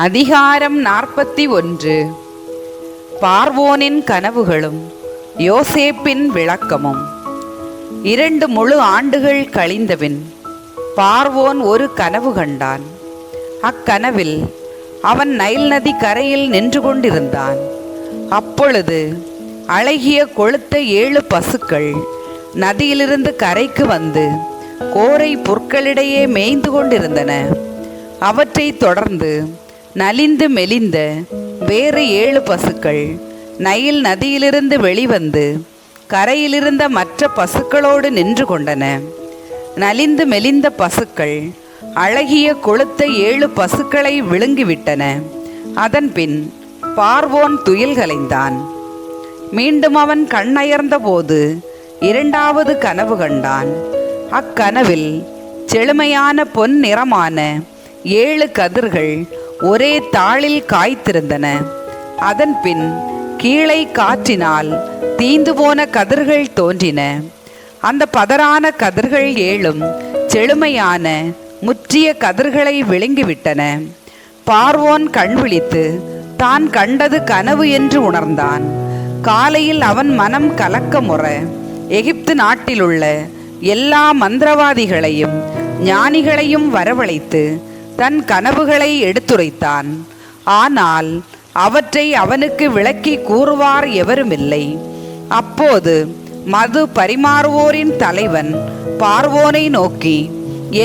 அதிகாரம் 41. பார்வோனின் கனவுகளும் யோசேப்பின் விளக்கமும். 2 முழு ஆண்டுகள் கழிந்தபின் பார்வோன் ஒரு கனவு கண்டான். அக்கனவில் அவன் நைல் நதி கரையில் நின்று கொண்டிருந்தான். அப்பொழுது அழகிய கொழுத்த 7 பசுக்கள் நதியிலிருந்து கரைக்கு வந்து கோரை புற்களிடையே மேய்ந்து கொண்டிருந்தன. அவற்றை தொடர்ந்து நலிந்து மெலிந்த வேறு 7 பசுக்கள் நைல் நதியிலிருந்து வெளிவந்து கரையிலிருந்த மற்ற பசுக்களோடு நின்று கொண்டன. நலிந்து மெலிந்த பசுக்கள் அழகிய கொழுத்த 7 பசுக்களை விழுங்கிவிட்டன. அதன்பின் பார்வோன் துயில் கலைந்தான். மீண்டும் அவன் கண்ணயர்ந்த போது 2வது கனவு கண்டான். அக்கனவில் செழுமையான பொன் நிறமான 7 கதிர்கள் ஒரே தாளில் காய்த்திருந்தன. அதன்பின் கீழே காற்றினால் தீந்து போன கதிர்கள் தோன்றின. அந்த பதரான கதிர்கள் 7 செழுமையான முற்றிய கதிர்களை விழுங்கிவிட்டன. பார்வோன் கண் விழித்து தான் கண்டது கனவு என்று உணர்ந்தான். காலையில் அவன் மனம் கலக்கமுற எகிப்து நாட்டிலுள்ள எல்லா மந்திரவாதிகளையும் ஞானிகளையும் வரவழைத்து தன் கனவுகளை எடுத்துரைத்தான். ஆனால் அவற்றை அவனுக்கு விளக்கி கூறுவார் எவருமில்லை. அப்போது மது பரிமாறுவோரின் தலைவன் பார்வோனை நோக்கி,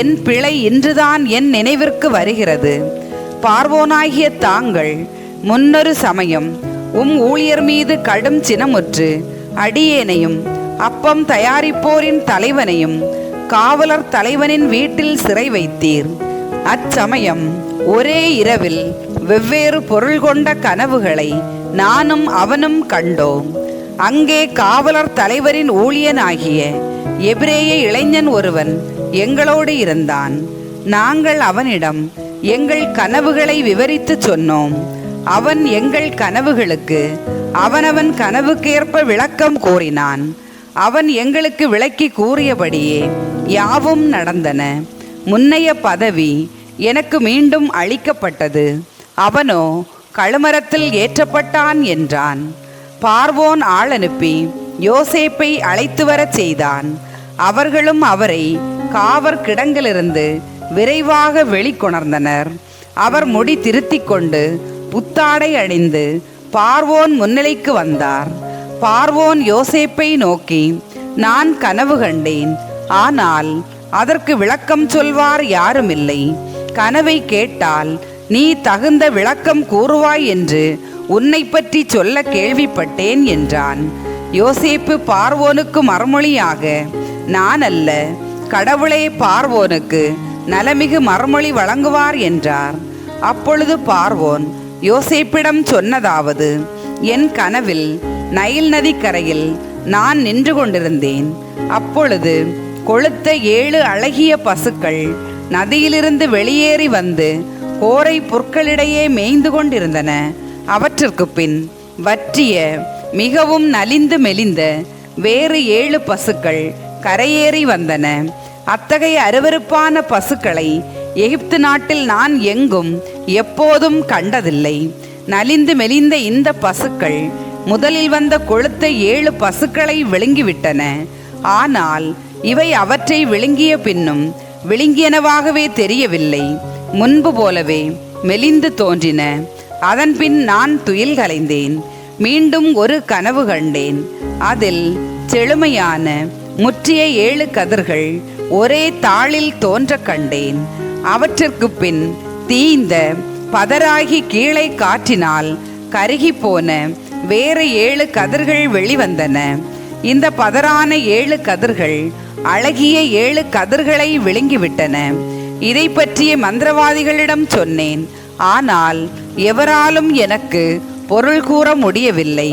என் பிழை இன்றுதான் என் நினைவிற்கு வருகிறது. பார்வோனாகிய தாங்கள் முன்னொரு சமயம் ஊழியர் மீது கடும் சினமுற்று அடியேனையும் அப்பம் தயாரிப்போரின் தலைவனையும் காவலர் தலைவனின் வீட்டில் சிறை வைத்தீர். அச்சமயம் ஒரே இரவில் வெவ்வேறு பொருள் கொண்ட கனவுகளை நானும் அவனும் கண்டோம். அங்கே காவலர் தலைவரின் ஊழியனாகிய எபிரேய இளைஞன் ஒருவன் எங்களோடு இருந்தான். நாங்கள் அவனிடம் எங்கள் கனவுகளை விவரித்து சொன்னோம். அவன் எங்கள் கனவுகளுக்கு அவனவன் கனவுக்கேற்ப விளக்கம் கூறினான். அவன் எங்களுக்கு விளக்கி கூறியபடியே யாவும் நடந்தன. முன்னைய பதவி எனக்கு மீண்டும் அளிக்கப்பட்டது. அவனோ கழுமரத்தில் ஏற்றப்பட்டான் என்றான். பார்வோன் ஆள் அனுப்பி யோசேப்பை அழைத்து வரச் செய்தான். அவர்களும் அவரை காவற் கிடங்கிலிருந்து விரைவாக வெளிக்கொணர்ந்தனர். அவர் முடி திருத்திக் கொண்டு புத்தாடை அணிந்து பார்வோன் முன்னிலைக்கு வந்தார். பார்வோன் யோசேப்பை நோக்கி, நான் கனவு கண்டேன், ஆனால் அதற்கு விளக்கம் சொல்வார் யாருமில்லை. கனவை கேட்டால் நீ தகுந்த விளக்கம் கூறுவாய் என்று உன்னை பற்றி சொல்ல கேள்விப்பட்டேன் என்றான். யோசேப்பு பார்வோனுக்கு மறுமொழியாக, நான் அல்ல, கடவுளே பார்வோனுக்கு நலமிகு மறுமொழி வழங்குவார் என்றார். அப்பொழுது பார்வோன் யோசேப்பிடம் சொன்னதாவது, என் கனவில் நைல் நதி கரையில் நான் நின்று கொண்டிருந்தேன். அப்பொழுது கொழுத்த 7 அழகிய பசுக்கள் நதியிலிருந்து வெளியேறி வந்து கோரை புற்களிடையே மேய்ந்து கொண்டிருந்தன. அவற்றிற்கு பின் வற்றிய மிகவும் நலிந்து மெலிந்த வேறு 7 பசுக்கள் கரையேறி வந்தன. அத்தகைய அருவருப்பான பசுக்களை எகிப்து நாட்டில் நான் எங்கும் எப்போதும் கண்டதில்லை. நலிந்து மெலிந்த இந்த பசுக்கள் முதலில் வந்த கொழுத்த 7 பசுக்களை விழுங்கிவிட்டன. ஆனால் இவை அவற்றை விழுங்கிய பின்னும் விழுங்கியனவாகவே தெரியவில்லை, முன்பு போலவே மெலிந்து தோன்றின. அதன்பின் நான் துயில் கலைந்தேன். மீண்டும் ஒரு கனவு கண்டேன். அதில் செழுமையான முற்றிய 7 கதிர்கள் ஒரே தாளில் தோன்ற கண்டேன். அவற்றிற்கு பின் தீந்த பதராகி கீழே காற்றினால் கருகி போன வேறு 7 கதிர்கள் வெளிவந்தன. இந்த பதரான 7 கதிர்கள் அழகிய 7 கதிர்களை விழுங்கிவிட்டன. இதை பற்றிய மந்திரவாதிகளிடம் சொன்னேன், ஆனால் எவராலும் எனக்கு பொருள் கூற முடியவில்லை.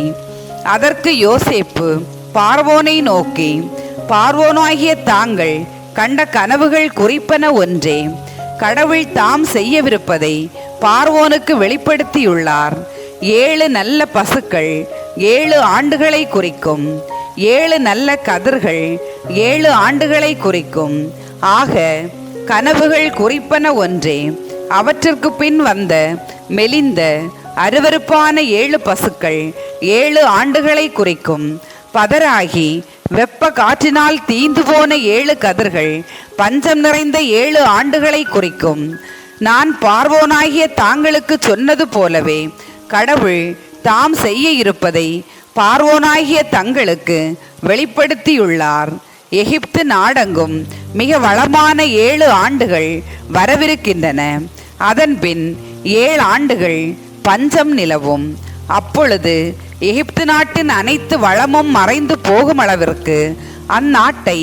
அதற்கு யோசேப்பு பார்வோனை நோக்கி, பார்வோனாகிய தாங்கள் கண்ட கனவுகள் குறிப்பன ஒன்றே. கடவுள் தாம் செய்யவிருப்பதை பார்வோனுக்கு வெளிப்படுத்தியுள்ளார். 7 நல்ல பசுக்கள் 7 ஆண்டுகளை குறிக்கும். 7 நல்ல கதிர்கள் 7 ஆண்டுகளை குறிக்கும். ஆக கனவுகள் குறிப்பன ஒன்றே. அவற்றிற்கு பின் வந்த மெலிந்த அருவருப்பான 7 பசுக்கள் 7 ஆண்டுகளை குறிக்கும். பதராகி வெப்ப காற்றினால் தீந்து போன 7 கதிர்கள் பஞ்சம் நிறைந்த 7 ஆண்டுகளை குறிக்கும். நான் பார்வோனாகிய தாங்களுக்கு சொன்னது போலவே கடவுள் தாம் செய்ய இருப்பதை பார்வோனாகிய தங்களுக்கு வெளிப்படுத்தியுள்ளார். எகிப்து நாடெங்கும் மிக வளமான 7 ஆண்டுகள் வரவிருக்கின்றன. அதன்பின் 7 ஆண்டுகள் பஞ்சம் நிலவும். அப்பொழுது எகிப்து நாட்டின் அனைத்து வளமும் மறைந்து போகும் அளவிற்கு அந்நாட்டை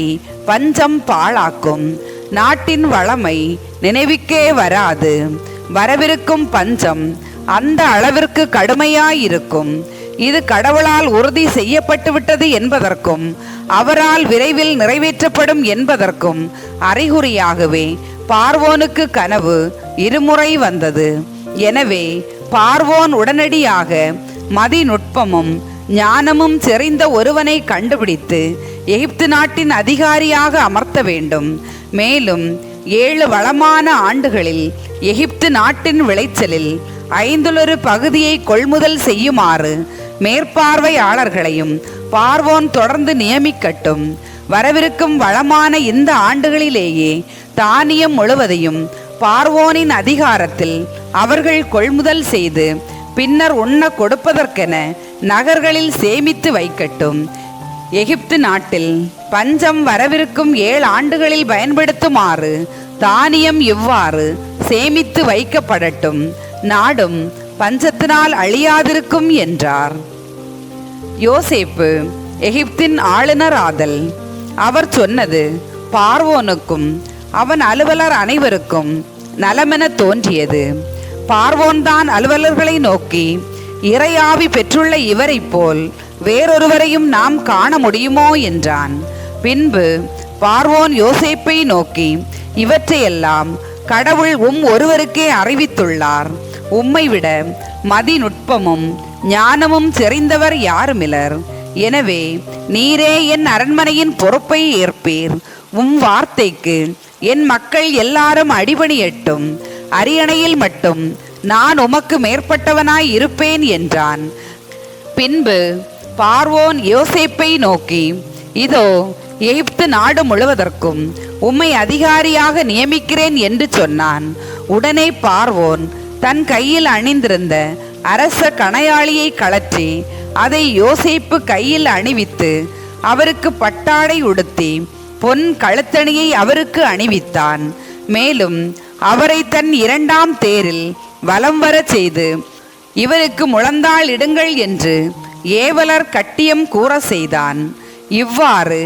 பஞ்சம் பாழாக்கும். நாட்டின் வளமை நினைவுக்கே வராது. வரவிருக்கும் பஞ்சம் அந்த அளவிற்கு கடுமையாயிருக்கும். இது கடவுளால் உறுதி செய்யப்பட்டுவிட்டது என்பதற்கும் அவரால் விரைவில் நிறைவேற்றப்படும் என்பதற்கும் அறிகுறியாகவே பார்வோனுக்கு கனவு 2 முறை வந்தது. எனவே பார்வோன் உடனடியாக மதிநுட்பமும் ஞானமும் செறிந்த ஒருவனை கண்டுபிடித்து எகிப்து நாட்டின் அதிகாரியாக அமர்த்த வேண்டும். மேலும் 7 வளமான ஆண்டுகளில் எகிப்து நாட்டின் விளைச்சலில் 5 பகுதியை கொள்முதல் செய்யுமாறு மேற்பார்வையாளர்களையும் பார்வோன் தொடர்ந்து நியமிக்கட்டும். வரவிருக்கும் வளமான இந்த ஆண்டுகளிலேயே தானியம் முழுவதையும் பார்வோனின் அதிகாரத்தில் அவர்கள் கொள்முதல் செய்து பின்னர் உண்ண கொடுப்பதற்கென நகர்களில் சேமித்து வைக்கட்டும். எகிப்து நாட்டில் பஞ்சம் வரவிருக்கும் 7 ஆண்டுகளில் பயன்படுத்துமாறு தானியம் இவ்வாறு சேமித்து வைக்கப்படட்டும். நாடும் பஞ்சத்தினால் அழியாதிருக்கும் என்றார். யோசேப்பு எகிப்தின் ஆளுநர் ஆதல். அவர் சொன்னது பார்வோனுக்கும் அவன் அலுவலர் அனைவருக்கும் நலமென தோன்றியது. பார்வோன்தான் அலுவலர்களை நோக்கி, இறையாவி பெற்றுள்ள இவரை போல் வேறொருவரையும் நாம் காண முடியுமோ என்றான். பின்பு பார்வோன் யோசேப்பை நோக்கி, இவற்றையெல்லாம் கடவுள் ஒருவருக்கே அறிவித்துள்ளார். உம்மை விட மதிநுட்பமும் ஞானமும் செறிந்தவர் யாருமிலர். எனவே நீரே என் அரண்மனையின் பொறுப்பை ஏற்பீர். வார்த்தைக்கு என் மக்கள் எல்லாரும் அடிபணியட்டும். அரியணையில் மட்டும் நான் உமக்கு மேற்பட்டவனாய் இருப்பேன் என்றான். பின்பு பார்வோன் யோசேப்பை நோக்கி, இதோ எகிப்து நாடு முழுவதற்கும் உம்மை அதிகாரியாக நியமிக்கிறேன் என்று சொன்னான். உடனே பார்வோன் தன் கையில் அணிந்திருந்த அரச கணையாளியை கழற்றி அதை யோசேப்பு கையில் அணிவித்து அவருக்கு பட்டாடை உடுத்தி பொன் கழுத்தணியை அவருக்கு அணிவித்தான். மேலும் அவரை தன் 2ஆம் தேரில் வலம் வர செய்து, இவருக்கு முழந்தாள் இடுங்கள் என்று ஏவலர் கட்டியம் கூற செய்தான். இவ்வாறு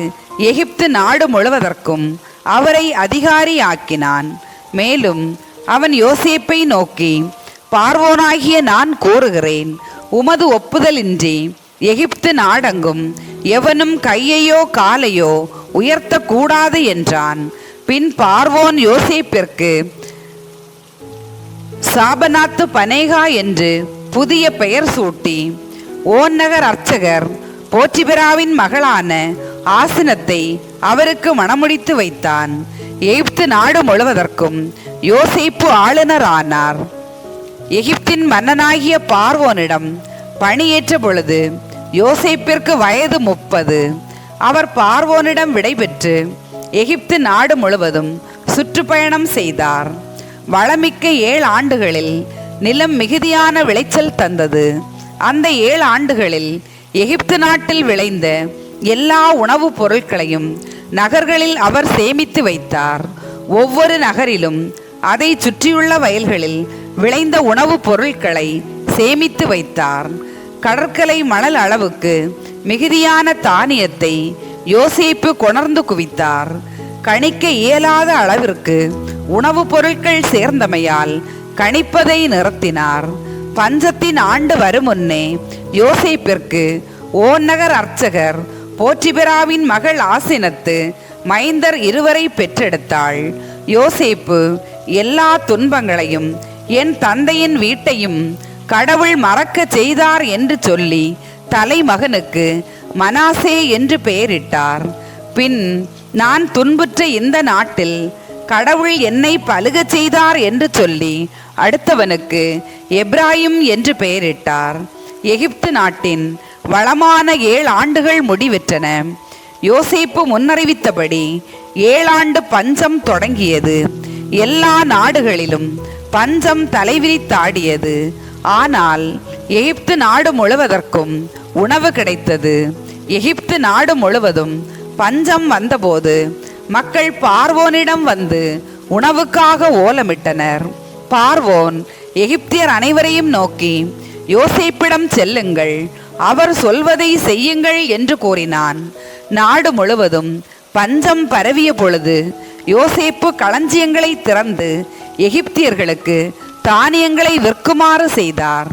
எகிப்து நாடு முழுவதற்கும் அவரை அதிகாரியாக்கினான். மேலும் அவன் யோசேப்பை நோக்கி, பார்வோனாகிய நான் கூறுகிறேன், உமது ஒப்புதலின்றி எகிப்து நாடெங்கும் எவனும் கையையோ காலையோ உயர்த்தக்கூடாது என்றான். பின் பார்வோன் யோசேப்பிற்கு சாபநாத்து பனேகா என்று புதிய பெயர் சூட்டி ஓநகர் அர்ச்சகர் போற்றிபிராவின் மகளான ஆசினத்தை அவருக்கு மணமுடித்து வைத்தான். எகிப்து நாடு முழுவதற்கும் யோசேப்பு ஆளுநர் ஆனார். எகிப்தின் மன்னனாகிய பார்வோனிடம் பணியேற்ற பொழுது யோசேப்பிற்கு வயது 30. அவர் பார்வோனிடம் விடைபெற்று எகிப்து நாடு முழுவதும் சுற்றுப்பயணம் செய்தார். வளமிக்க 7 ஆண்டுகளில் நிலம் மிகுதியான விளைச்சல் தந்தது. அந்த 7 ஆண்டுகளில் எகிப்து நாட்டில் விளைந்த எல்லா உணவுப் பொருட்களையும் நகர்களில் அவர் சேமித்து வைத்தார். ஒவ்வொரு நகரிலும் அதை சுற்றியுள்ள வயல்களில் விளைந்த உணவுப் பொருட்களை சேமித்து வைத்தார். கடற்கரை மணல் அளவுக்கு மிகுதியான தானியத்தை யோசேப்பு கொணர்ந்து குவித்தார். கணிக்க இயலாத அளவிற்கு உணவுப் பொருட்கள் சேர்ந்தமையால் கணிப்பதை நிறுத்தினார். பஞ்சத்தின் ஆண்டு வரும் முன்னே யோசேப்பிற்கு ஓநகர் அர்ச்சகர் போற்றிபிராவின் மகள் ஆசினத்து மைந்தர் 2 பெற்றெடுத்தாள். யோசேப்பு எல்லா துன்பங்களையும் என் தந்தையின் வீட்டையும் கடவுள் மறக்க செய்தார் என்று சொல்லி தலைமகனுக்கு மனாசே என்று பெயரிட்டார். பின் நான் துன்புற்ற இந்த நாட்டில் கடவுள் என்னை பலுகச் செய்தார் என்று சொல்லி அடுத்தவனுக்கு எப்ராயிம் என்று பெயரிட்டார். எகிப்து நாட்டின் வளமான 7 ஆண்டுகள் முடிவிற்றன. யோசேப்பு முன்னறிவித்தபடி 7 ஆண்டு பஞ்சம் தொடங்கியது. எல்லா நாடுகளிலும் பஞ்சம் தலைவிரித்தாடியது. ஆனால் எகிப்து நாடு முழுவதற்கும் உணவு கிடைத்தது. எகிப்து நாடு முழுவதும் பஞ்சம் வந்தபோது மக்கள் பார்வோனிடம் வந்து உணவுக்காக ஓலமிட்டனர். பார்வோன் எகிப்தியர் அனைவரையும் நோக்கி, யோசேப்பிடம் செல்லுங்கள், அவர் சொல்வதை செய்யுங்கள் என்று கூறினான். நாடு முழுவதும் பஞ்சம் பரவிய பொழுது யோசேப்பு களஞ்சியங்களை திறந்து எகிப்தியர்களுக்கு தானியங்களை விற்குமாறு செய்தார்.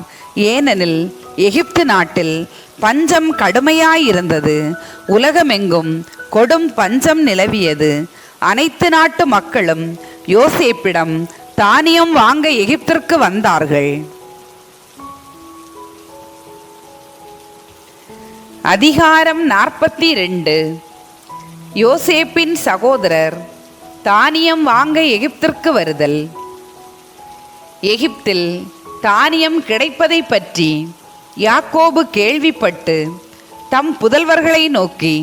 ஏனெனில் எகிப்து நாட்டில் பஞ்சம் கடுமையாயிருந்தது. உலகமெங்கும் கொடும் பஞ்சம் நிலவியது. அனைத்து நாட்டு மக்களும் யோசேப்பிடம் தானியம் வாங்க எகிப்திற்கு வந்தார்கள். அதிகாரம் 42. யோசேப்பின் சகோதரர் தானியம் வாங்க எகிப்திற்கு வருதல். எகிப்தில் தானியம் கிடைப்பதை பற்றி யாக்கோபு கேள்விப்பட்டு தம் புதல்வர்களை நோக்கி,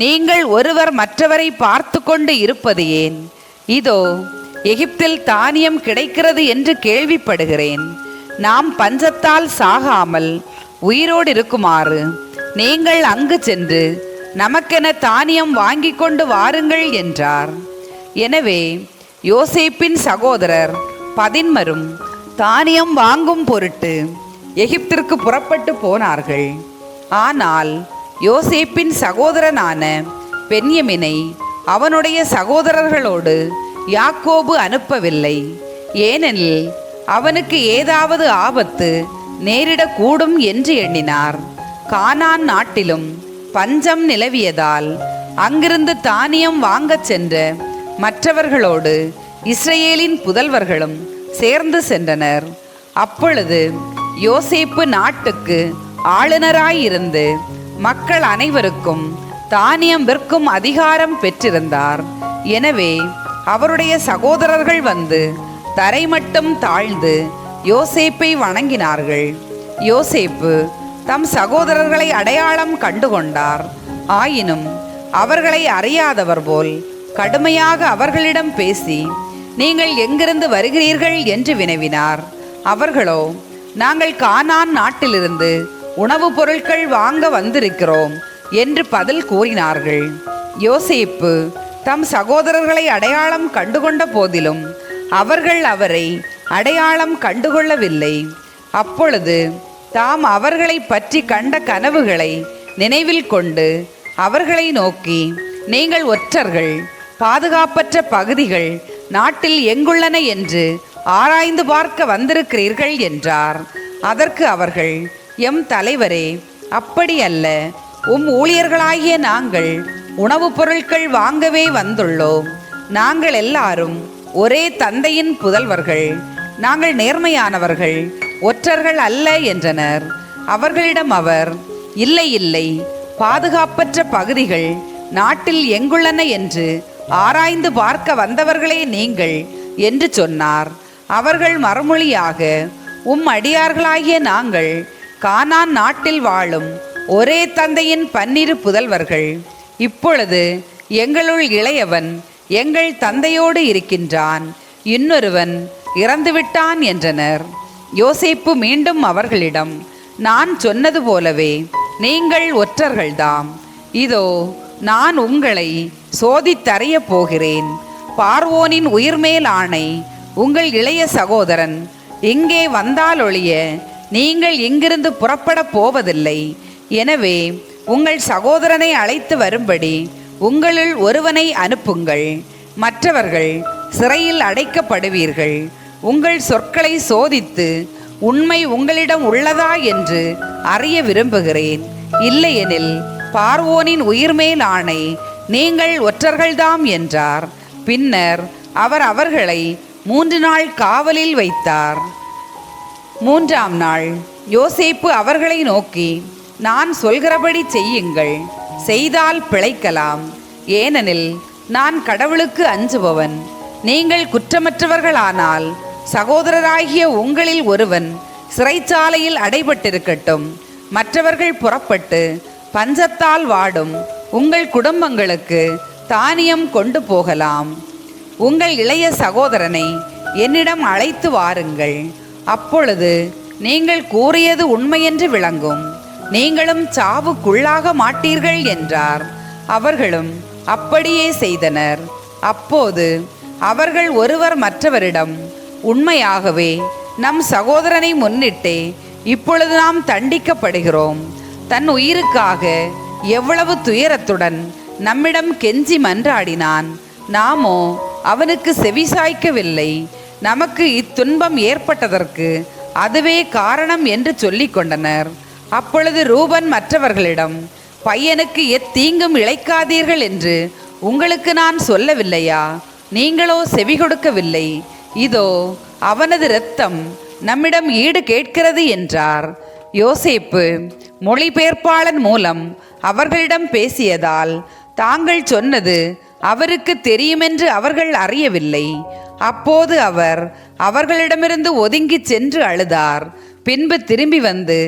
நீங்கள் ஒருவர் மற்றவரை பார்த்து கொண்டு இருப்பது ஏன்? இதோ எகிப்தில் தானியம் கிடைக்கிறது என்று கேள்விப்படுகிறேன். நாம் பஞ்சத்தால் சாகாமல் உயிரோடு இருக்குமாறு நீங்கள் அங்கு சென்று நமக்கென தானியம் வாங்கி கொண்டு வாருங்கள் என்றார். எனவே யோசேப்பின் சகோதரர் 10 தானியம் வாங்கும் பொருட்டு எகிப்திற்கு புறப்பட்டு போனார்கள். ஆனால் யோசேப்பின் சகோதரனான பென்யமினை அவனுடைய சகோதரர்களோடு யாக்கோபு அனுப்பவில்லை. ஏனெனில் அவனுக்கு ஏதாவது ஆபத்து நேரிடக்கூடும் என்று எண்ணினார். கானான் நாட்டிலும் பஞ்சம் நிலவியதால் அங்கிருந்து தானியம் வாங்கச் சென்ற மற்றவர்களோடு இஸ்ரவேலின் புதல்வர்களும் சேர்ந்து சென்றனர். அப்பொழுது யோசேப்பு நாட்டுக்கு ஆளுநராயிருந்து மக்கள் அனைவருக்கும் தானியம் விற்கும் அதிகாரம் பெற்றிருந்தார். எனவே அவருடைய சகோதரர்கள் வந்து தரை மட்டும் தாழ்ந்து யோசேப்பை வணங்கினார்கள். யோசேப்பு தம் சகோதரர்களை அடையாளம் கண்டுகொண்டார். ஆயினும் அவர்களை அறியாதவர் போல் கடுமையாக அவர்களிடம் பேசி, நீங்கள் எங்கிருந்து வருகிறீர்கள் என்று வினவினார். அவர்களோ, நாங்கள் கானான் நாட்டிலிருந்து உணவுப் பொருட்கள் வாங்க வந்திருக்கிறோம் என்று பதில் கூறினார்கள். யோசேப்பு தம் சகோதரர்களை அடையாளம் கண்டுகொண்ட போதிலும் அவர்கள் அவரை அடையாளம் கண்டுகொள்ளவில்லை. அப்பொழுது தாம் அவர்களை பற்றி கண்ட கனவுகளை நினைவில் கொண்டு அவர்களை நோக்கி, நீங்கள் ஒற்றர்கள், பாதுகாப்பற்ற பகுதிகள் நாட்டில் எங்குள்ளன என்று ஆராய்ந்து பார்க்க வந்திருக்கிறீர்கள் என்றார். அதற்கு அவர்கள், எம் தலைவரே, அப்படி அல்ல, ஊழியர்களாகிய நாங்கள் உணவுப் பொருட்கள் வாங்கவே வந்துள்ளோம். நாங்கள் எல்லாரும் ஒரே தந்தையின் புதல்வர்கள். நாங்கள் நேர்மையானவர்கள், ஒற்றர்கள் அல்ல என்றனர். அவர்களிடம் அவர், இல்லை இல்லை, பாதுகாப்பற்ற பகுதிகள் நாட்டில் எங்குள்ளன என்று ஆராய்ந்து பார்க்க வந்தவர்களே நீங்கள் என்று சொன்னார். அவர்கள் மறுமொழியாக, அடியார்களாகிய நாங்கள் கானான் நாட்டில் வாழும் ஒரே தந்தையின் 12 புதல்வர்கள். இப்பொழுது எங்களுள் இளையவன் எங்கள் தந்தையோடு இருக்கின்றான், இன்னொருவன் இறந்துவிட்டான் என்றனர். யோசேப்பு மீண்டும் அவர்களிடம், நான் சொன்னது போலவே நீங்கள் ஒற்றர்கள்தாம். இதோ நான் உங்களை சோதித்தறிய போகிறேன். பார்வோனின் உயிர்மேல் ஆணை, உங்கள் இளைய சகோதரன் இங்கே வந்தாலொழிய நீங்கள் இங்கிருந்து புறப்பட போவதில்லை. எனவே உங்கள் சகோதரனை அழைத்து வரும்படி உங்களுள் ஒருவனை அனுப்புங்கள். மற்றவர்கள் சிறையில் அடைக்கப்படுவீர்கள். உங்கள் சொற்களை சோதித்து உண்மை உங்களிடம் உள்ளதா என்று அறிய விரும்புகிறேன். இல்லையெனில் பார்வோனின் உயிர்மேல் ஆணை, நீங்கள் ஒற்றர்கள்தாம் என்றார். பின்னர் அவர் அவர்களை 3 நாள் காவலில் வைத்தார். 3ஆம் நாள் யோசேப்பு அவர்களை நோக்கி, நான் சொல்கிறபடி செய்யுங்கள், செய்தால் பிழைக்கலாம். ஏனெனில் நான் கடவுளுக்கு அஞ்சுபவன். நீங்கள் குற்றமற்றவர்களானால் சகோதரராகிய உங்களில் ஒருவன் சிறைச்சாலையில் அடைபட்டிருக்கட்டும். மற்றவர்கள் புறப்பட்டு பஞ்சத்தால் வாடும் உங்கள் குடும்பங்களுக்கு தானியம் கொண்டு போகலாம். உங்கள் இளைய சகோதரனை என்னிடம் அழைத்து வாருங்கள். அப்பொழுது நீங்கள் கூறியது உண்மையென்று விளங்கும். நீங்களும் சாவுக்குள்ளாக மாட்டீர்கள் என்றார். அவர்களும் அப்படியே செய்தனர். அப்போது அவர்கள் ஒருவர் மற்றவரிடம், உண்மையாகவே நம் சகோதரனை முன்னிட்டே இப்பொழுது நாம் தண்டிக்கப்படுகிறோம். தன் உயிருக்காக எவ்வளவு துயரத்துடன் நம்மிடம் கெஞ்சி மன்றாடினான். நாமோ அவனுக்கு செவிசாய்க்கவில்லை. நமக்கு இத்துன்பம் ஏற்பட்டதற்கு அதுவே காரணம் என்று சொல்லிக் கொண்டனர். அப்பொழுது ரூபன் மற்றவர்களிடம், பையனுக்கு எத்தீங்கும் இழைக்காதீர்கள் என்று உங்களுக்கு நான் சொல்லவில்லையா? நீங்களோ செவி கொடுக்கவில்லை. இதோ அவனது இரத்தம் நம்மிடம் ஈடு கேட்கிறது என்றார். யோசேப்பு மொழிபெயர்ப்பாளன் மூலம் அவர்களிடம் பேசியதால் தாங்கள் சொன்னது அவருக்கு தெரியுமென்று அவர்கள் அறியவில்லை. அப்போது அவர் அவர்களிடமிருந்து ஒதுங்கி சென்று அழுதார். பின்பு திரும்பி வந்து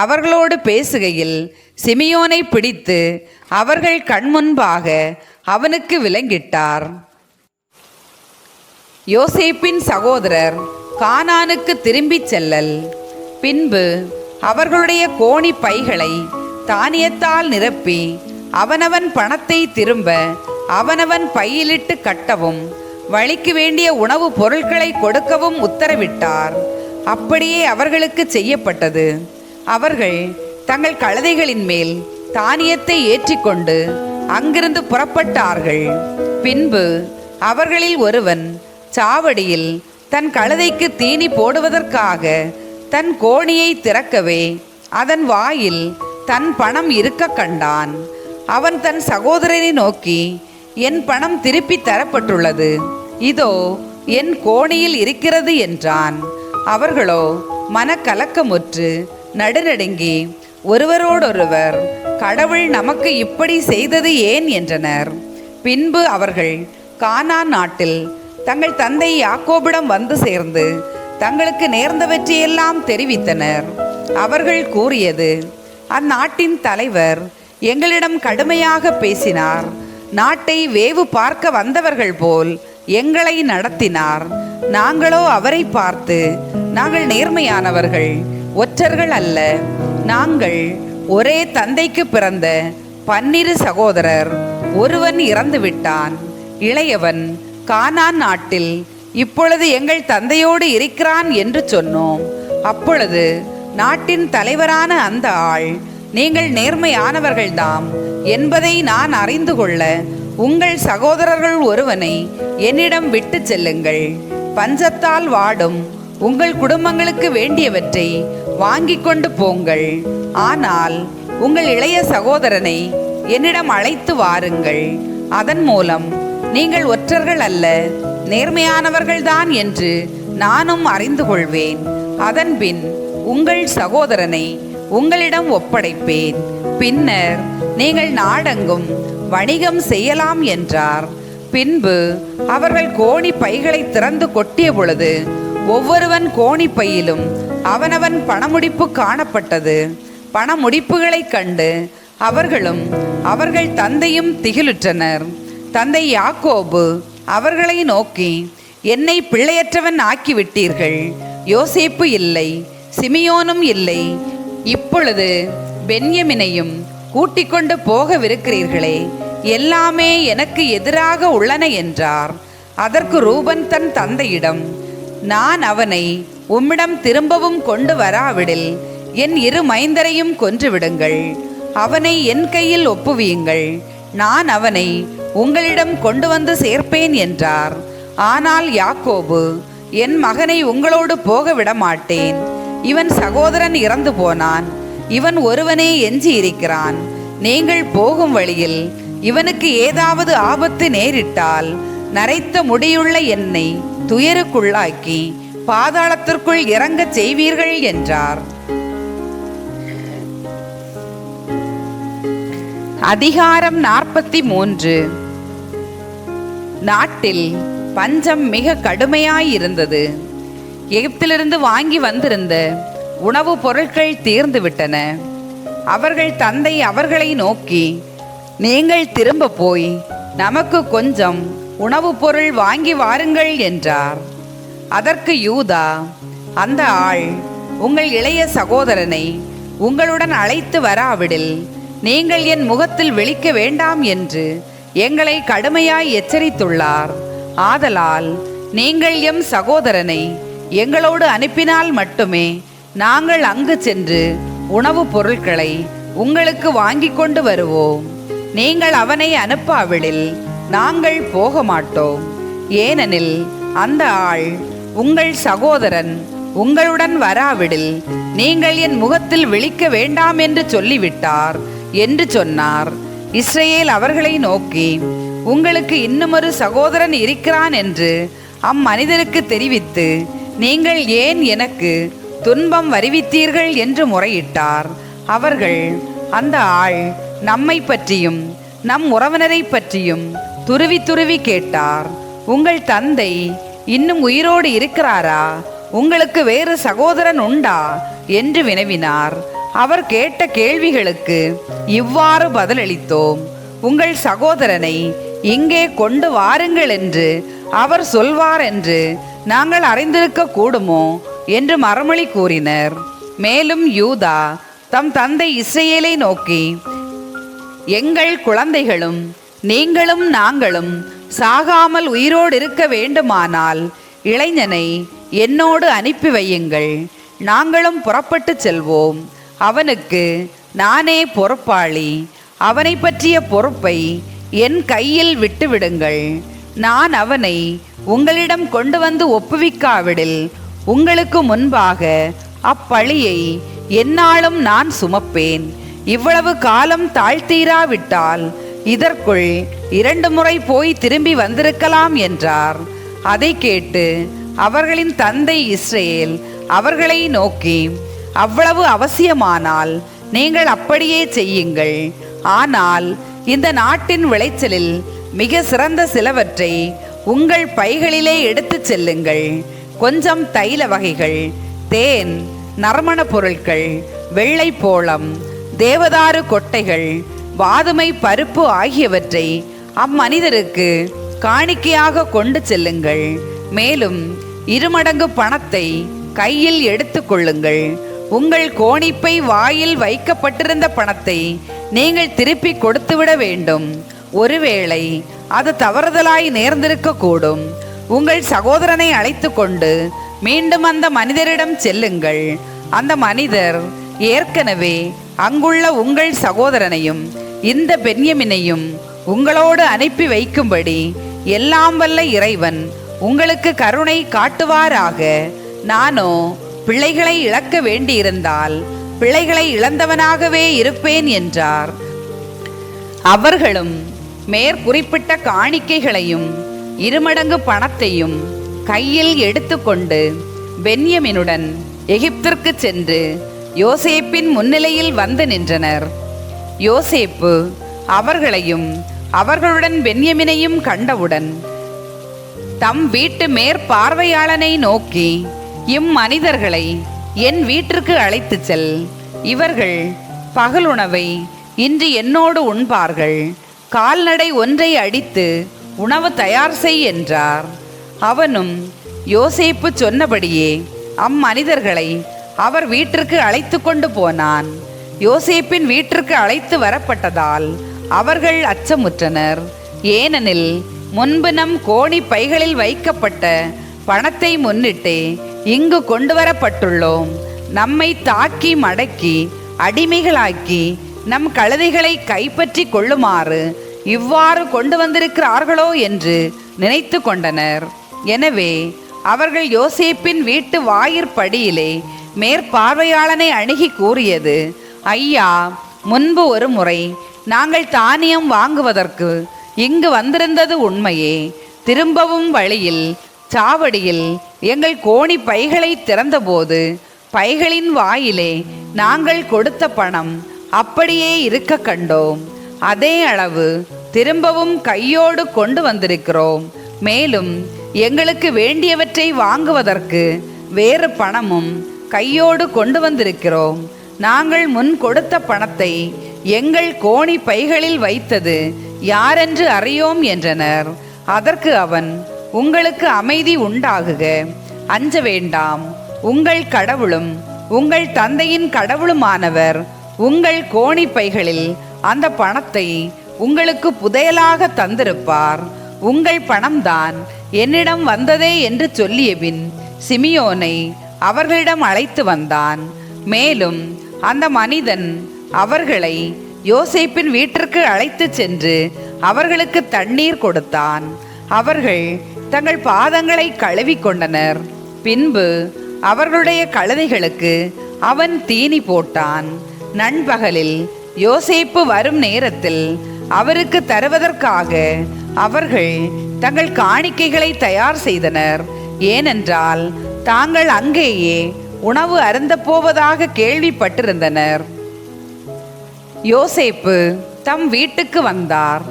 அவர்களோடு பேசுகையில் சிமியோனை பிடித்து அவர்கள் கண்முன்பாக அவனுக்கு விலங்கிட்டார். யோசேப்பின் சகோதரர் கானானுக்கு திரும்பிச் செல்லல். பின்பு அவர்களுடைய கோணி பைகளை தானியத்தால் நிரப்பி அவனவன் பணத்தை திரும்ப அவனவன் பையிலிட்டு கட்டவும் வழிக்கு வேண்டிய உணவுப் பொருட்களை கொடுக்கவும் உத்தரவிட்டார். அப்படியே அவர்களுக்கு செய்யப்பட்டது. அவர்கள் தங்கள் கழுதைகளின் மேல் தானியத்தை ஏற்றிக்கொண்டு அங்கிருந்து புறப்பட்டார்கள். பின்பு அவர்களில் ஒருவன் சாவடியில் தன் கழுதைக்கு தீனி போடுவதற்காக தன் கோணியை திறக்கவே அதன் வாயில் தன் பணம் இருக்க கண்டான். அவன் தன் சகோதரனை நோக்கி, என் பணம் திருப்பி தரப்பட்டுள்ளது, இதோ என் கோணியில் இருக்கிறது என்றான். அவர்களோ மனக்கலக்கமுற்று நடுநடுங்கி ஒருவரோடொருவர், கடவுள் நமக்கு இப்படி செய்தது ஏன் என்றனர். பின்பு அவர்கள் கானான் நாட்டில் தங்கள் தந்தை யாக்கோபிடம் வந்து சேர்ந்து தங்களுக்கு நேர்ந்தவற்றையெல்லாம் தெரிவித்தனர். அவர்கள் கூறியது, அந்நாட்டின் தலைவர் எங்களிடம் கடுமையாக பேசினார். நாட்டை வேவு பார்க்க வந்தவர்கள் போல் எங்களை நடத்தினார். நாங்களோ அவரை பார்த்து, நாங்கள் நேர்மையானவர்கள், ஒற்றர்கள் அல்ல. நாங்கள் ஒரே தந்தைக்கு பிறந்த 12 சகோதரர். ஒருவன் இறந்து விட்டான். இளையவன் கானான் நாட்டில் இப்பொழுது எங்கள் தந்தையோடு இருக்கிறான் என்று சொன்னோம். அப்பொழுது நாட்டின் தலைவரான அந்த ஆள், நீங்கள் நேர்மையானவர்கள்தாம் என்பதை நான் அறிந்து கொள்ள உங்கள் சகோதரர்கள் ஒருவனை என்னிடம் விட்டு செல்லுங்கள். பஞ்சத்தால் வாடும் உங்கள் குடும்பங்களுக்கு வேண்டியவற்றை வாங்கி கொண்டு போங்கள். ஆனால் உங்கள் இளைய சகோதரனை என்னிடம் அழைத்து வாருங்கள். அதன் மூலம் நீங்கள் ஒற்றர்கள் அல்ல, நேர்மையானவர்கள்தான் என்று நானும் அறிந்து கொள்வேன். அதன்பின் உங்கள் சகோதரனை உங்களிடம் ஒப்படைப்பேன். பின்னர் நீங்கள் நாடெங்கும் வணிகம் செய்யலாம் என்றார். பின்பு அவர்கள் கோணி பைகளை திறந்து கொட்டிய பொழுது ஒவ்வொருவன் கோணி பையிலும் அவனவன் பணமுடிப்பு காணப்பட்டது. பணமுடிப்புகளை கண்டு அவர்களும் அவர்கள் தந்தையும் திகிலுற்றனர். தந்தை யாக்கோபு அவர்களை நோக்கி, என்னை பிள்ளையற்றவன் ஆக்கிவிட்டீர்கள். யோசேப்பு இல்லை, சிமியோனும் இல்லை, இப்பொழுது பென்யமினையும் கூட்டிக் கொண்டு போகவிருக்கிறீர்களே, எல்லாமே எனக்கு எதிராக உள்ளன என்றார். அதற்கு ரூபன் தன் தந்தையிடம், நான் அவனை உம்மிடம் திரும்பவும் கொண்டு வராவிடில் என் 2 மைந்தரையும் கொன்றுவிடுங்கள். அவனை என் கையில் ஒப்புவியுங்கள், நான் அவனை உங்களிடம் கொண்டு வந்து சேர்ப்பேன் என்றார். ஆனால் யாக்கோபு, என் மகனை உங்களோடு போக விடமாட்டேன். இவன் சகோதரன் இறந்து போனான், இவன் ஒருவனே எஞ்சி இருக்கிறான். நீங்கள் போகும் வழியில் இவனுக்கு ஏதாவது ஆபத்து நேரிட்டால் நரைத்த முடியுள்ள என்னை துயருக்குள்ளாக்கி பாதாளத்திற்குள் இறங்கச் செய்வீர்கள் என்றார். அதிகாரம் 43. நாட்டில் பஞ்சம் மிக கடுமையாயிருந்தது. எகிப்திலிருந்து வாங்கி வந்திருந்த உணவுப் பொருட்கள் தீர்ந்து விட்டன. அவர்கள் தந்தை அவர்களை நோக்கி, நீங்கள் திரும்ப போய் நமக்கு கொஞ்சம் உணவுப் பொருள் வாங்கி வாருங்கள் என்றார். அதற்கு யூதா, அந்த ஆள் உங்கள் இளைய சகோதரனை உங்களுடன் அழைத்து வராவிடில் நீங்கள் என் முகத்தில் விழிக்க வேண்டாம் என்று எங்களை கடுமையாய் எச்சரித்துள்ளார். ஆதலால் நீங்கள் எம் சகோதரனை எங்களோடு அனுப்பினால் மட்டுமே நாங்கள் அங்கு சென்று உணவுப் பொருட்களை உங்களுக்கு வாங்கி கொண்டு வருவோம். நீங்கள் அவனை அனுப்பாவிடில் நாங்கள் போக மாட்டோம். ஏனெனில் அந்த ஆள் உங்கள் சகோதரன் உங்களுடன் வராவிடில் நீங்கள் என் முகத்தில் விழிக்க வேண்டாம் என்று சொல்லிவிட்டார் என்று சொன்னார். இஸ்ரவேல் அவர்களை நோக்கி, உங்களுக்கு இன்னுமொரு சகோதரன் இருக்கிறான் என்று அம்மனிதருக்கு தெரிவித்து நீங்கள் ஏன் எனக்கு துன்பம் வருவித்தீர்கள் என்று முறையிட்டார். அவர்கள், அந்த ஆள் நம்மை பற்றியும் நம் உறவினரை பற்றியும் துருவி துருவி கேட்டார். உங்கள் தந்தை இன்னும் உயிரோடு இருக்கிறாரா? உங்களுக்கு வேறு சகோதரன் உண்டா என்று வினவினார். அவர் கேட்ட கேள்விகளுக்கு இவ்வாறு பதிலளித்தோம். உங்கள் சகோதரனை இங்கே கொண்டு வாருங்கள் என்று அவர் சொல்வார் என்று நாங்கள் அறிந்திருக்க கூடுமோ என்று மறுமொழி கூறினர். மேலும் யூதா தம் தந்தை இஸ்ரவேலை நோக்கி, எங்கள் குழந்தைகளும் நீங்களும் நாங்களும் சாகாமல் உயிரோடு இருக்க வேண்டுமானால் இளைஞனை என்னோடு அனுப்பி வையுங்கள். நாங்களும் புறப்பட்டு செல்வோம். அவனுக்கு நானே பொறுப்பாளி. அவனை பற்றிய பொறுப்பை என் கையில் விட்டுவிடுங்கள். நான் அவனை உங்களிடம் கொண்டு வந்து ஒப்புவிக்காவிடில் உங்களுக்கு முன்பாக அப்பழியை எந்நாளும் நான் சுமப்பேன். இவ்வளவு காலம் தாழ்த்தீராவிட்டால் இதற்குள் 2 முறை போய் திரும்பி வந்திருக்கலாம் என்றார். அதை கேட்டு அவர்களின் தந்தை இஸ்ரவேல் அவர்களை நோக்கி, அவ்வளவு அவசியமானால் நீங்கள் அப்படியே செய்யுங்கள். ஆனால் இந்த நாட்டின் விளைச்சலில் மிக சிறந்த சிலவற்றை உங்கள் பைகளிலே எடுத்துச் செல்லுங்கள். கொஞ்சம் தைல வகைகள், தேன், நறுமண பொருட்கள், வெள்ளை போளம், தேவதாரு கொட்டைகள், வாதுமை பருப்பு ஆகியவற்றை அம்மனிதருக்கு காணிக்கையாக கொண்டு செல்லுங்கள். மேலும் 2 மடங்கு பணத்தை கையில் எடுத்து கொள்ளுங்கள். உங்கள் கோணிப்பை வாயில் வைக்கப்பட்டிருந்த பணத்தை நீங்கள் திருப்பி கொடுத்துவிட வேண்டும். ஒருவேளை அது தவறுதலாய் நேர்ந்திருக்க கூடும். உங்கள் சகோதரனை அழைத்து கொண்டு மீண்டும் அந்த மனிதரிடம் செல்லுங்கள். அந்த மனிதர் ஏற்கனவே அங்குள்ள உங்கள் சகோதரனையும் இந்த பென்யமினையும் உங்களோடு அனுப்பி வைக்கும்படி எல்லாம் வல்ல இறைவன் உங்களுக்கு கருணை காட்டுவாராக. நானோ பிள்ளைகளை இழக்க வேண்டியிருந்தால் பிள்ளைகளை இழந்தவனாகவே இருப்பேன் என்றார். அவர்களும் மேற்குறிப்பிட்ட காணிக்கைகளையும் 2 மடங்கு பணத்தையும் கையில் எடுத்துக்கொண்டு பென்யமினுடன் எகிப்திற்கு சென்று யோசேப்பின் முன்னிலையில் வந்து நின்றனர். யோசேப்பு அவர்களையும் அவர்களுடன் பென்யமினையும் கண்டவுடன் தம் வீட்டு மேற்பார்வையாளனை நோக்கி, இம்மனிதர்களை என் வீட்டிற்கு அழைத்து செல். இவர்கள் பகலுணவை இன்று என்னோடு உண்பார்கள். கால்நடை ஒன்றை அடித்து உணவு தயார் செய் என்றார். அவனும் யோசேப்பு சொன்னபடியே அம்மனிதர்களை அவர் வீட்டிற்கு அழைத்து கொண்டு போனான். யோசேப்பின் வீட்டிற்கு அழைத்து வரப்பட்டதால் அவர்கள் அச்சமுற்றனர். ஏனெனில் முன்பு நம் கோணி பைகளில் வைக்கப்பட்ட பணத்தை முன்னிட்டே இங்கு கொண்டு வரப்பட்டுள்ளோம். நம்மை தாக்கி மடக்கி அடிமைகளாக்கி நம் கழுதைகளை கைப்பற்றி கொள்ளுமாறு இவ்வாறு கொண்டு வந்திருக்கிறார்களோ என்று நினைத்து கொண்டனர். எனவே அவர்கள் யோசேப்பின் வீட்டு வாயிற்படியிலே மேற்பார்வையாளனை அணுகி கூறியது, ஐயா, முன்பு ஒரு முறை நாங்கள் தானியம் வாங்குவதற்கு இங்கு வந்திருந்தது உண்மையே. திரும்பவும் வழியில் சாவடியில் எங்கள் கோணி பைகளை திறந்தபோது பைகளின் வாயிலே நாங்கள் கொடுத்த பணம் அப்படியே இருக்க கண்டோம். அதே அளவு திரும்பவும் கையோடு கொண்டு வந்திருக்கிறோம். மேலும் எங்களுக்கு வேண்டியவற்றை வாங்குவதற்கு வேறு பணமும் கையோடு கொண்டு வந்திருக்கிறோம். நாங்கள் முன் கொடுத்த பணத்தை எங்கள் கோணி பைகளில் வைத்தது யாரென்று அறியோம் என்றனர். அதற்கு அவன், உங்களுக்கு அமைதி உண்டாகுக, அஞ்ச வேண்டாம். உங்கள் கடவுளும் உங்கள் தந்தையின் கடவுளுமானவர் உங்கள் கோணி பைகளில் அந்த பணத்தை உங்களுக்கு புதையலாக தந்திருப்பார். உங்கள் பணம்தான் என்னிடம் வந்ததே என்று சொல்லியபின் சிமியோனை அவர்களிடம் அழைத்து வந்தான். மேலும் அந்த மனிதன் அவர்களை யோசேப்பின் வீட்டிற்கு அழைத்து சென்று அவர்களுக்கு தண்ணீர் கொடுத்தான். அவர்கள் தங்கள் பாதங்களை கழுவி கொண்டனர். பின்பு அவர்களுடைய கழுதைகளுக்கு அவன் தீனி போட்டான். நண்பகலில் யோசேப்பு வரும் நேரத்தில் அவருக்கு தருவதற்காக அவர்கள் தங்கள் காணிக்கைகளை தயார் செய்தனர். ஏனென்றால் தாங்கள் அங்கேயே உணவு அருந்தப் போவதாக கேள்விப்பட்டிருந்தனர். யோசேப்பு தம் வீட்டுக்கு வந்தார்.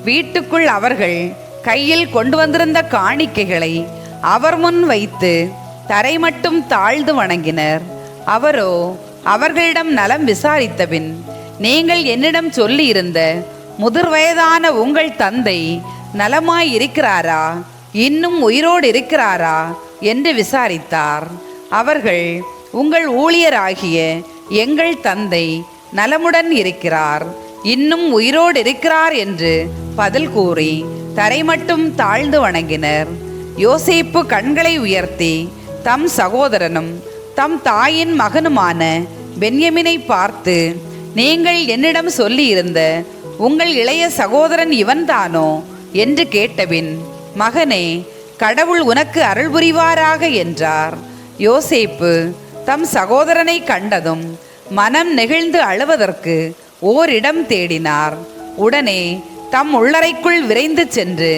வீட்டுக்குள் அவர்கள் கையில் கொண்டு வந்திருந்த காணிக்கைகளை அவர் முன் வைத்து தரை மட்டும் தாழ்ந்து வணங்கினர். அவரோ அவர்களிடம் நலம் விசாரித்தபின், நீங்கள் என்னிடம் சொல்லி இருந்த முதிர் வயதான உங்கள் தந்தை நலமாய் இருக்கிறாரா, இன்னும் உயிரோடு இருக்கிறாரா என்று விசாரித்தார். அவர்கள், உங்கள் ஊழியராகிய எங்கள் தந்தை நலமுடன் இருக்கிறார், இன்னும் உயிரோடு இருக்கிறார் என்று பதில் கூறி தரை மட்டும் தாழ்ந்து வணங்கினர். யோசேப்பு கண்களை உயர்த்தி தம் சகோதரனும் தம் தாயின் மகனுமான பென்யமினை பார்த்து, நீங்கள் என்னிடம் சொல்லியிருந்த உங்கள் இளைய சகோதரன் இவன்தானோ என்று கேட்டபின், மகனே, கடவுள் உனக்கு அருள் புரிவாராக என்றார். யோசேப்பு தம் சகோதரனை கண்டதும் மனம் நெகிழ்ந்து அழுவதற்கு ஓரிடம் தேடினார். உடனே தம் உள்ளறைக்குள் விரைந்து சென்று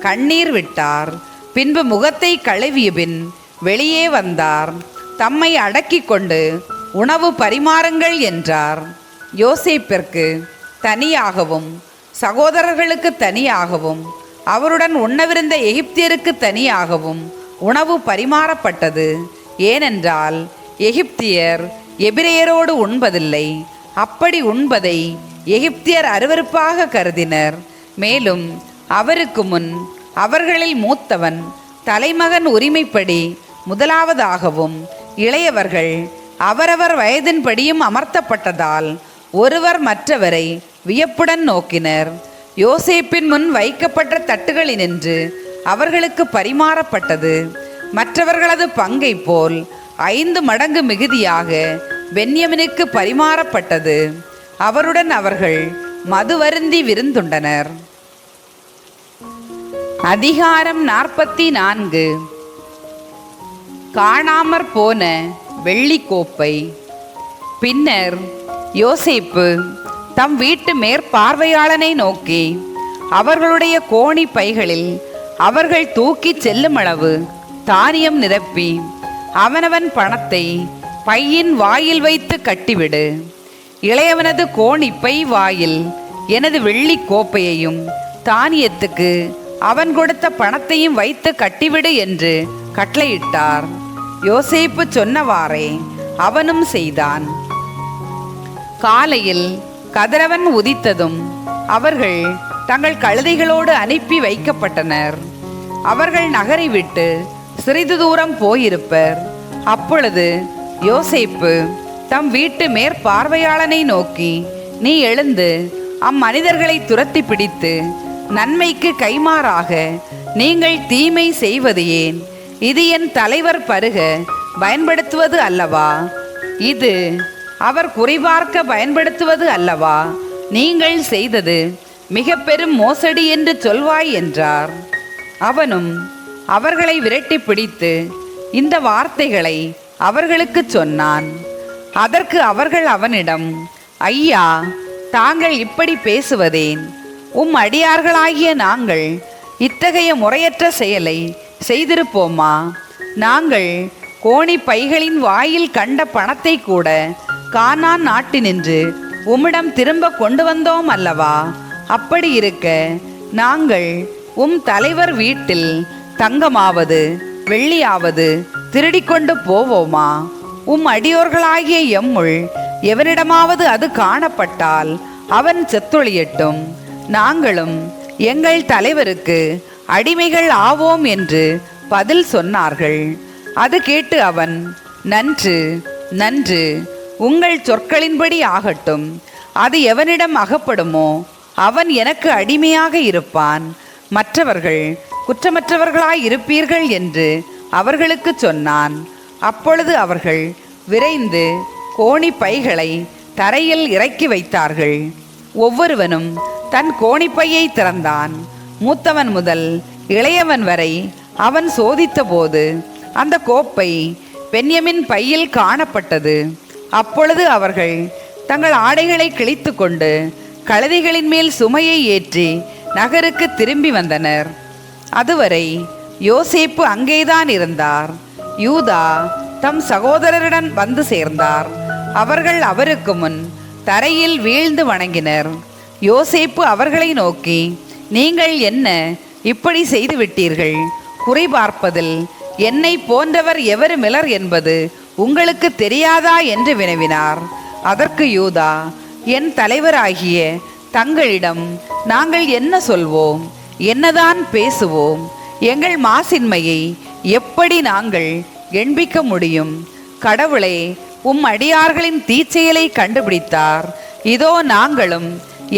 கண்ணீர் விட்டார். பின்பு முகத்தை கழுவியபின் வெளியே வந்தார். தம்மை அடக்கி கொண்டு உணவு பரிமாறுங்கள் என்றார். யோசேப்பிற்கு தனியாகவும் சகோதரர்களுக்கு தனியாகவும் அவருடன் உண்ணவிருந்த எகிப்தியருக்கு தனியாகவும் உணவு பரிமாறப்பட்டது. ஏனென்றால் எகிப்தியர் எபிரேயரோடு உண்பதில்லை. அப்படி உண்பதை எகிப்தியர் அருவருப்பாக கருதினர். மேலும் அவருக்கு முன் அவர்களில் மூத்தவன் தலைமகன் உரிமைப்படி முதலாவதாகவும் இளையவர்கள் அவரவர் வயதின்படியும் அமர்த்தப்பட்டதால் ஒருவர் மற்றவரை வியப்புடன் நோக்கினர். யோசேப்பின் முன் வைக்கப்பட்ட தட்டுகளினின்று அவர்களுக்கு பரிமாறப்பட்டது மற்றவர்களது பங்கை போல் 5 மடங்கு மிகுதியாக பென்யமினுக்கு பரிமாறப்பட்டது. அவருடன் அவர்கள் மதுவருந்தி விருந்துண்டனர். அதிகாரம் 44. காணாமற் போன வெள்ளிக்கோப்பை. பின்னர் யோசேப்பு தம் வீட்டு மேற்பார்வையாளனை நோக்கி, அவர்களுடைய கோணி பைகளில் அவர்கள் தூக்கி செல்லுமளவு தானியம் நிரப்பி அவனவன் பணத்தை பையின் வாயில் வைத்து கட்டிவிடு. இளையவனது கோணிப்பை வாயில் எனது வெள்ளி கோப்பையையும் தானியத்துக்கு அவன் கொடுத்த பணத்தையும் வைத்து கட்டிவிடு என்று கட்டளையிட்டார். யோசேப்பு சொன்னவாறே அவனும் செய்தான். காலையில் கதிரவன் உதித்ததும் அவர்கள் தங்கள் கழுதைகளோடு அனுப்பி வைக்கப்பட்டனர். அவர்கள் நகரை விட்டு சிறிது தூரம் போயிருப்பர். அப்பொழுது யோசேப்பு தம் வீட்டு மேற்பார்வையாளனை நோக்கி, நீ எழுந்து அம்மனிதர்களை துரத்தி பிடித்து, நன்மைக்கு கைமாறாக நீங்கள் தீமை செய்வது ஏன்? இது என் தலைவர் பருக பயன்படுத்துவது அல்லவா? இது அவர் குறிபார்க்க பயன்படுத்துவது அல்லவா? நீங்கள் செய்தது மிக பெரும் மோசடி என்று சொல்வாய் என்றார். அவனும் அவர்களை விரட்டி பிடித்து இந்த வார்த்தைகளை அவர்களுக்கு சொன்னான். அதற்கு அவர்கள் அவனிடம், ஐயா, தாங்கள் இப்படி பேசுவதேன்? அடியார்களாகிய நாங்கள் இத்தகைய முறையற்ற செயலை செய்திருப்போமா? நாங்கள் கோணி பைகளின் வாயில் கண்ட பணத்தை கூட கானான் நாட்டினின்று உம்மிடம் திரும்ப கொண்டு வந்தோம் அல்லவா? அப்படி இருக்க நாங்கள் தலைவர் வீட்டில் தங்கமாவது வெள்ளியாவது திருடிக்கொண்டு போவோமா? அடியோர்களாகிய எம்முள் எவனிடமாவது அது காணப்பட்டால் அவன் செத்தொழியட்டும். நாங்களும் எங்கள் தலைவருக்கு அடிமைகள் ஆவோம் என்று பதில் சொன்னார்கள். அது கேட்டு அவன், நன்று நன்று, உங்கள் சொற்களின்படி ஆகட்டும். அது எவனிடம் அகப்படுமோ அவன் எனக்கு அடிமையாக இருப்பான். மற்றவர்கள் குற்றமற்றவர்களாய் இருப்பீர்கள் என்று அவர்களுக்கு சொன்னான். அப்பொழுது அவர்கள் விரைந்து கோணி பைகளை தரையில் இறக்கி வைத்தார்கள். ஒவ்வொருவனும் தன் கோணிப்பையை திறந்தான். மூத்தவன் முதல் இளையவன் வரை அவன் சோதித்த போது அந்த கோப்பை பென்யமின் பையில் காணப்பட்டது. அப்பொழுது அவர்கள் தங்கள் ஆடைகளை கிழித்து கொண்டு கழுதைகளின் மேல் சுமையை ஏற்றி நகருக்கு திரும்பி வந்தனர். அதுவரை யோசேப்பு அங்கேதான் இருந்தார். யூதா தம் சகோதரருடன் வந்து சேர்ந்தார். அவர்கள் அவருக்கு முன் தரையில் வீழ்ந்து வணங்கினர். யோசேப்பு அவர்களை நோக்கி, நீங்கள் என்ன இப்படி செய்து விட்டீர்கள்? குறிபார்ப்பதில் என்னை போன்றவர் எவருமிலர் என்பது உங்களுக்கு தெரியாதா என்று வினவினார். அதற்கு யூதா, என் தலைவராகிய தங்களிடம் நாங்கள் என்ன சொல்வோம்? என்னதான் பேசுவோம்? எங்கள் மாசின்மையை எப்படி நாங்கள் எண்பிக்க முடியும்? கடவுளே அடியார்களின் தீச்செயலை கண்டுபிடித்தார். இதோ நாங்களும்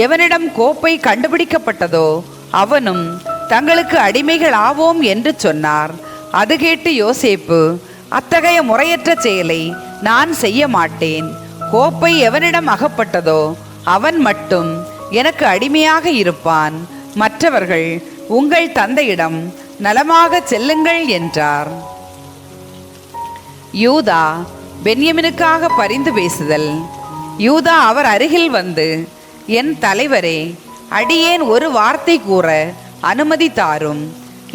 எவனிடம் கோப்பை கண்டுபிடிக்கப்பட்டதோ அவனும் தங்களுக்கு அடிமைகள் ஆவோம் என்று சொன்னார். அது கேட்டு யோசேப்பு, அத்தகைய முறையற்ற செயலை நான் செய்ய மாட்டேன். கோப்பை எவனிடம் அகப்பட்டதோ அவன் மட்டும் எனக்கு அடிமையாக இருப்பான். மற்றவர்கள் உங்கள் தந்தையிடம் நலமாக செல்லுங்கள் என்றார். யூதா பென்யமினுக்காக பரிந்து பேசுதல். யூதா அவர் அருகில் வந்து, என் தலைவரே, அடியேன் ஒரு வார்த்தை கூற அனுமதி தாரும்.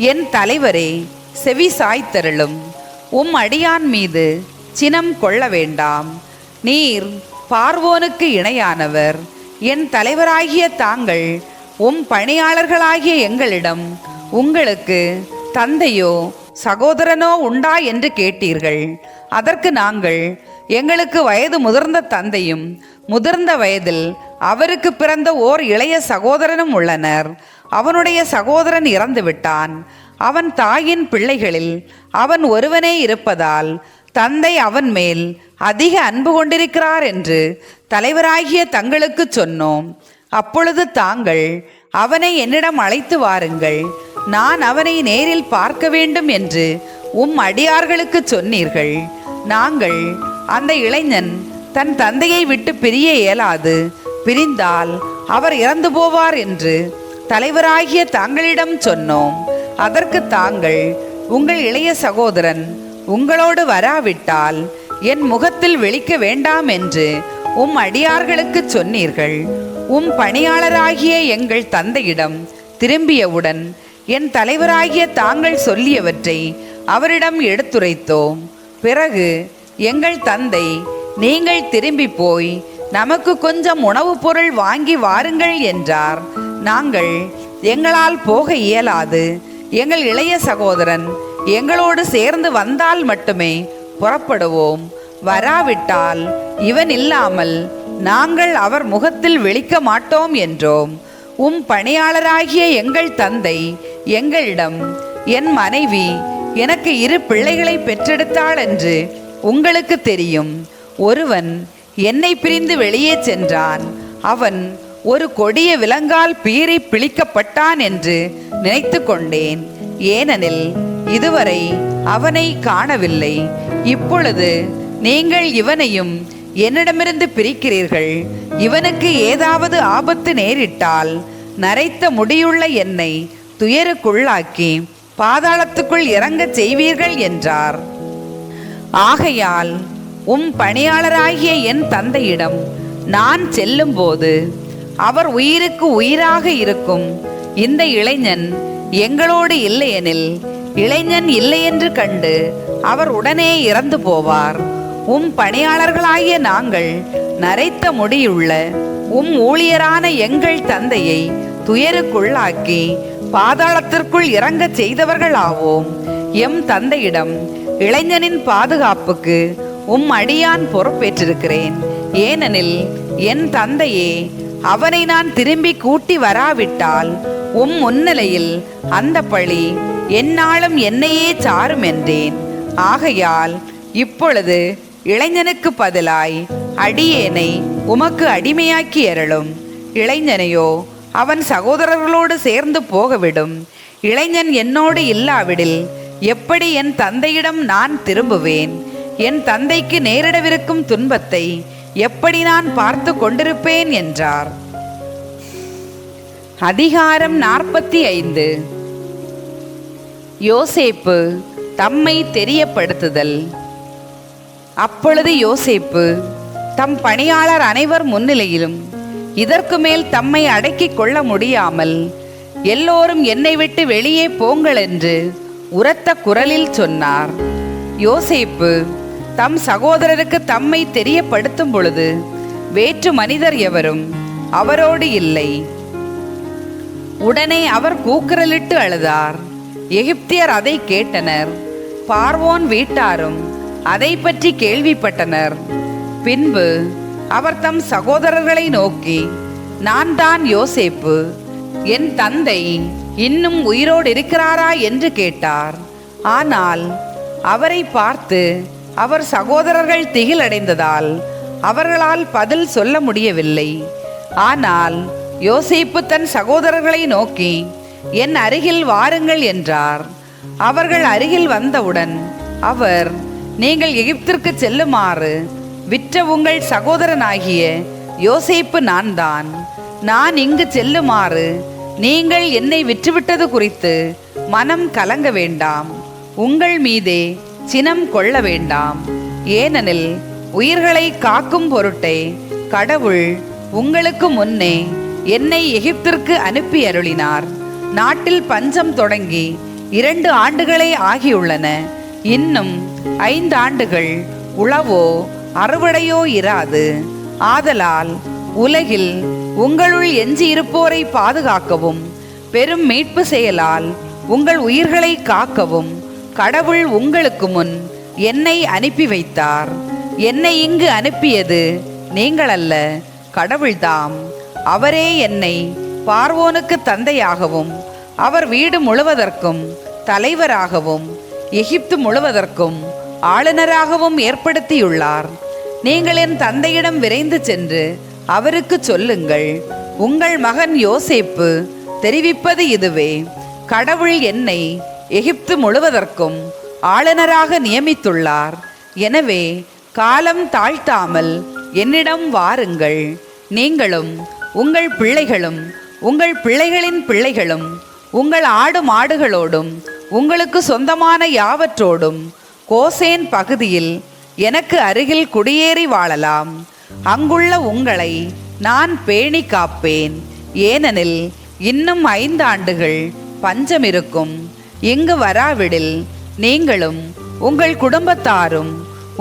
என் தலைவரே, செவி சாய்த்தருளும். அடியான் மீது சினம் கொள்ள வேண்டாம். நீர் பார்வோனுக்கு இணையானவர். என் தலைவராகிய தாங்கள் பணியாளர்களாகிய எங்களிடம் உங்களுக்கு தந்தையோ சகோதரனோ உண்டா என்று கேட்டீர்கள். அதற்கு நாங்கள், எங்களுக்கு வயது முதிர்ந்த தந்தையும் முதிர்ந்த வயதில் அவருக்கு பிறந்த ஓர் இளைய சகோதரனும் உள்ளனர். அவனுடைய சகோதரன் இறந்து விட்டான். அவன் தாயின் பிள்ளைகளில் அவன் ஒருவனே இருப்பதால் தந்தை அவன் மேல் அதிக அன்பு கொண்டிருக்கிறார் என்று தலைவராகிய தங்களுக்கு சொன்னோம். அப்பொழுது தாங்கள், அவனை என்னிடம் அழைத்து வாருங்கள், நான் அவனை நேரில் பார்க்க வேண்டும் என்று அடியார்களுக்கு சொன்னீர்கள். நாங்கள், அந்த இளைஞன் தன் தந்தையை விட்டு பிரிய இயலாது, பிரிந்தால் அவர் இறந்து போவார் என்று தலைவராகிய தாங்களிடம் சொன்னோம். அதற்கு தாங்கள், உங்கள் இளைய சகோதரன் உங்களோடு வராவிட்டால் என் முகத்தில் விழிக்க வேண்டாம் என்று அடியார்களுக்கு சொன்னீர்கள். பணியாளராகிய எங்கள் தந்தையிடம் திரும்பியவுடன் என் தலைவராகிய தாங்கள் சொல்லியவற்றை அவரிடம் எடுத்துரைத்தோம். பிறகு எங்கள் தந்தை, நீங்கள் திரும்பி போய் நமக்கு கொஞ்சம் உணவுப் பொருள் வாங்கி வாருங்கள் என்றார். நாங்கள், எங்களால் போக இயலாது, எங்கள் இளைய சகோதரன் எங்களோடு சேர்ந்து வந்தால் மட்டுமே புறப்படுவோம், வராவிட்டால் இவன் இல்லாமல் நாங்கள் அவர் முகத்தில் விழிக்க மாட்டோம் என்றோம். பணியாளராகிய எங்கள் தந்தை எங்களிடம், என் மனைவி எனக்கு 2 பிள்ளைகளை பெற்றெடுத்தாள் என்று உங்களுக்கு தெரியும். ஒருவன் என்னை பிரிந்து வெளியே சென்றான். அவன் ஒரு கொடிய விலங்கால் பீறி பிழிக்கப்பட்டான் என்று நினைத்து கொண்டேன். ஏனெனில் இதுவரை அவனை காணவில்லை. இப்பொழுது நீங்கள் இவனையும் என்னிடமிருந்து பிரிக்கிறீர்கள். இவனுக்கு ஏதாவது ஆபத்து நேரிட்டால் நரைத்த முடியுள்ள என்னை துயருக்குள்ளாக்கி பாதாளத்துக்குள் இறங்கச் செய்வீர்கள் என்றார். ஆகையால் பணியாளராகிய என் தந்தையிடம் நான் செல்லும்போது அவர் உயிருக்கு உயிராக இருக்கும் இந்த இளைஞன் எங்களோடு இல்லையெனில், இளைஞன் இல்லை என்று கண்டு அவர் உடனே இறந்து போவார். பணியாளர்களாகிய நாங்கள் நரைத்த முடியுள்ள ஊழியரான எங்கள் தந்தையை துயருக்குள்ளாக்கி பாதாளத்திற்குள் இறங்கச் செய்தவர்கள் ஆவோம். எம் தந்தையிடம் இளைஞனின் பாதுகாப்புக்கு அடியான் பொறுப்பேற்றிருக்கிறேன். ஏனெனில் என் தந்தையே, அவனை நான் திரும்பி கூட்டி வராவிட்டால் முன்னிலையில் அந்த பழி எந்நாளும் என்னையே சாரும் என்றேன். ஆகையால் இப்பொழுது இளைஞனுக்கு பதிலாய் அடியேனை உமக்கு அடிமையாக்கி அருளும். இளைஞனையோ அவன் சகோதரர்களோடு சேர்ந்து போகவிடும். இளைஞன் என்னோடு இல்லாவிடில் எப்படி என் தந்தையிடம் நான் திரும்புவேன்? என் தந்தைக்கு நேரிடவிருக்கும் துன்பத்தை எப்படி நான் பார்த்து கொண்டிருப்பேன் என்றார். அதிகாரம் 45. யோசேப்பு தம்மை தெரியப்படுத்துதல். அப்பொழுது யோசேப்பு தம் பணியாளர் அனைவர் முன்னிலையிலும் இதற்கு மேல் தம்மை அடக்கிக் கொள்ள முடியாமல், எல்லோரும் என்னை விட்டு வெளியே போங்கள் என்று உரத்த குரலில் சொன்னார். யோசேப்பு தம் சகோதரருக்கு தம்மை தெரியப்படுத்தும் பொழுது வேற்று மனிதர் எவரும் அவரோடு இல்லை. உடனே அவர் கூக்குரலிட்டு அழுதார். எகிப்தியர் அதை கேட்டனர். பார்வோன் வீட்டாரும் அதை பற்றி கேள்விப்பட்டனர். பின்பு அவர் தம் சகோதரர்களை நோக்கி, நான் தான் யோசேப்பு, என் தந்தை இன்னும் உயிரோடு இருக்கிறாரா என்று கேட்டார். ஆனால் அவரை பார்த்து அவர் சகோதரர்கள் திகிலடைந்ததால் அவர்களால் பதில் சொல்ல முடியவில்லை. ஆனால் யோசேப்பு தன் சகோதரர்களை நோக்கி, என் அருகில் வாருங்கள் என்றார். அவர்கள் அருகில் வந்தவுடன் அவர், நீங்கள் எகிப்திற்கு செல்லுமாறு விற்ற உங்கள் சகோதரனாகிய யோசேப்பு நான் தான். நான் இங்கு செல்லுமாறு நீங்கள் என்னை விற்றுவிட்டது குறித்து மனம் கலங்க வேண்டாம். உங்கள் மீதே சினம் கொள்ள வேண்டாம். ஏனெனில் உயிர்களை காக்கும் பொருட்டே கடவுள் உங்களுக்கு முன்னே என்னை எகிப்திற்கு அனுப்பி அருளினார். நாட்டில் பஞ்சம் தொடங்கி 2 ஆண்டுகளே ஆகியுள்ளன. இன்னும் 5 ஆண்டுகள் உழவோ அறுவடையோ இராது. ஆதலால் உலகில் உங்களுள் எஞ்சி இருப்போரை பாதுகாக்கவும் பெரும் மீட்பு செயலால் உங்கள் உயிர்களை காக்கவும் கடவுள் உங்களுக்கு முன் என்னை அனுப்பி வைத்தார். என்னை இங்கு அனுப்பியது நீங்கள் அல்ல, கடவுள்தாம். அவரே என்னை பார்வோனுக்கு தந்தையாகவும் அவர் வீடு முழுவதற்கும் தலைவராகவும் எகிப்து முழுவதற்கும் ஆளுநராகவும் ஏற்படுத்தியுள்ளார். நீங்கள் என் தந்தையிடம் விரைந்து சென்று அவருக்கு சொல்லுங்கள், உங்கள் மகன் யோசேப்பு தெரிவிப்பது இதுவே, கடவுள் என்னை எகிப்து முழுவதற்கும் ஆளுநராக நியமித்துள்ளார். எனவே காலம் தாழ்த்தாமல் என்னிடம் வாருங்கள். நீங்களும் உங்கள் பிள்ளைகளும் உங்கள் பிள்ளைகளின் பிள்ளைகளும் உங்கள் ஆடு மாடுகளோடும் உங்களுக்கு சொந்தமான யாவற்றோடும் கோசேன் பகுதியில் எனக்கு அருகில் குடியேறி வாழலாம். அங்குள்ள உங்களை நான் பேணி காப்பேன். ஏனெனில் இன்னும் 5 ஆண்டுகள் பஞ்சம் இருக்கும். இங்கு வராவிடில் நீங்களும் உங்கள் குடும்பத்தாரும்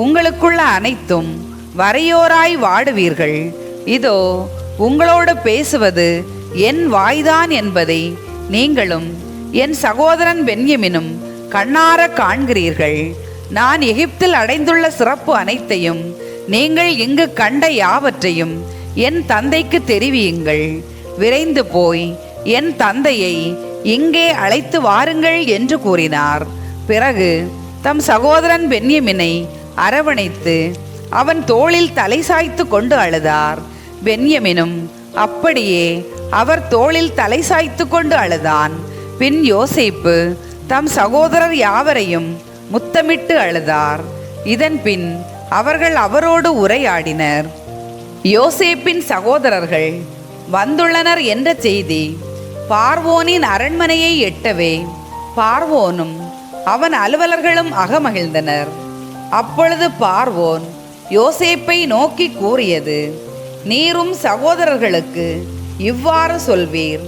உங்களுக்குள்ள அனைத்தும் வரையோராய் வாடுவீர்கள். இதோ உங்களோடு பேசுவது என் வாய்தான் என்பதை நீங்களும் என் சகோதரன் பென்யமினும் கண்ணார காண்கிறீர்கள். நான் எகிப்தில் அடைந்துள்ள சிறப்பு அனைத்தையும் நீங்கள் இங்கு கண்ட யாவற்றையும் என் தந்தைக்கு தெரிவியுங்கள். விரைந்து போய் என் தந்தையை இங்கே அழைத்து வாருங்கள் என்று கூறினார். பிறகு தம் சகோதரன் பென்யமினை அரவணைத்து அவன் தோளில் தலை சாய்த்து கொண்டு அழுதார். பென்யமினும் அப்படியே அவர் தோளில் தலை சாய்த்து கொண்டு அழுதான். பின் யோசேப்பு தம் சகோதரர் யாவரையும் முத்தமிட்டு அழுதார். இதன் பின் அவர்கள் அவரோடு உரையாடினர். யோசேப்பின் சகோதரர்கள் வந்துள்ளனர் என்ற செய்தி பார்வோனின் அரண்மனையை எட்டவே பார்வோனும் அவன் அலுவலர்களும் அகமகிழ்ந்தனர். அப்பொழுது பார்வோன் யோசேப்பை நோக்கி கூறியது, நீரும் சகோதரர்களுக்கு இவ்வாறு சொல்வீர்,